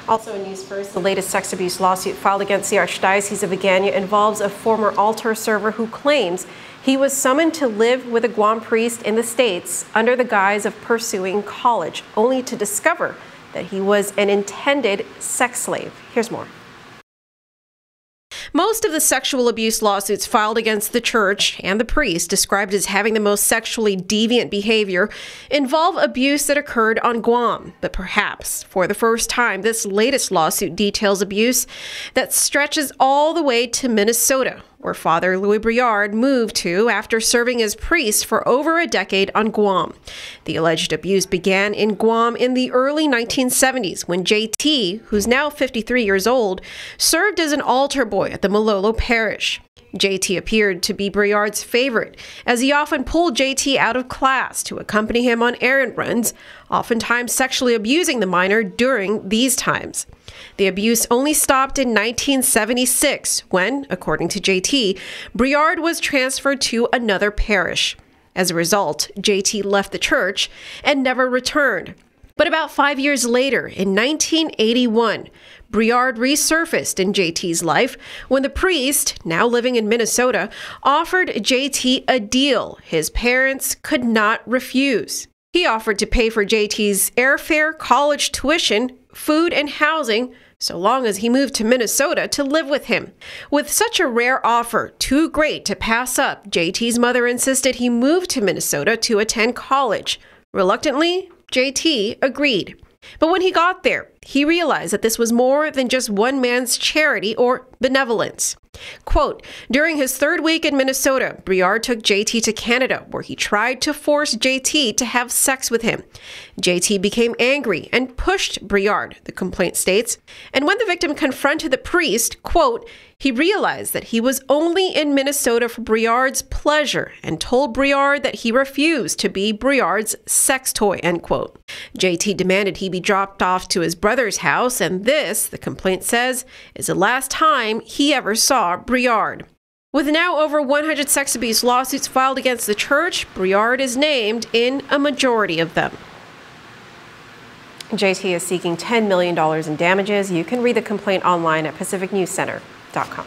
Also in news first, the latest sex abuse lawsuit filed against the Archdiocese of Agana involves a former altar server who claims he was summoned to live with a GUAM priest in the States under the guise of pursuing college, only to discover that he was an intended sex slave. Here's more. Most of the sexual abuse lawsuits filed against the church and the priest, described as having the most sexually deviant behavior, involve abuse that occurred on Guam. But perhaps, for the first time, this latest lawsuit details abuse that stretches all the way to Minnesota, where Father Louis Brouillard moved to after serving as priest for over a decade on Guam. The alleged abuse began in Guam in the early 1970s when JT, who's now 53 years old, served as an altar boy at the Malolo parish. JT appeared to be Brouillard's favorite, as he often pulled JT out of class to accompany him on errand runs, oftentimes sexually abusing the minor during these times. The abuse only stopped in 1976 when, according to JT, Brouillard was transferred to another parish. As a result, JT left the church and never returned. But about 5 years later, in 1981, Brouillard resurfaced in JT's life when the priest, now living in Minnesota, offered JT a deal his parents could not refuse. He offered to pay for JT's airfare, college tuition, food, and housing, so long as he moved to Minnesota to live with him. With such a rare offer, too great to pass up, JT's mother insisted he move to Minnesota to attend college. Reluctantly, JT agreed. But when he got there, he realized that this was more than just one man's charity or benevolence. Quote, during his third week in Minnesota, Brouillard took JT to Canada, where he tried to force JT to have sex with him. JT became angry and pushed Brouillard, the complaint states. And when the victim confronted the priest, quote, he realized that he was only in Minnesota for Brouillard's pleasure and told Brouillard that he refused to be Brouillard's sex toy, end quote. JT demanded he be dropped off to his brother's house, and this, the complaint says, is the last time he ever saw Brouillard. With now over 100 sex abuse lawsuits filed against the church, Brouillard is named in a majority of them. JT is seeking $10 million in damages. You can read the complaint online at pacificnewscenter.com.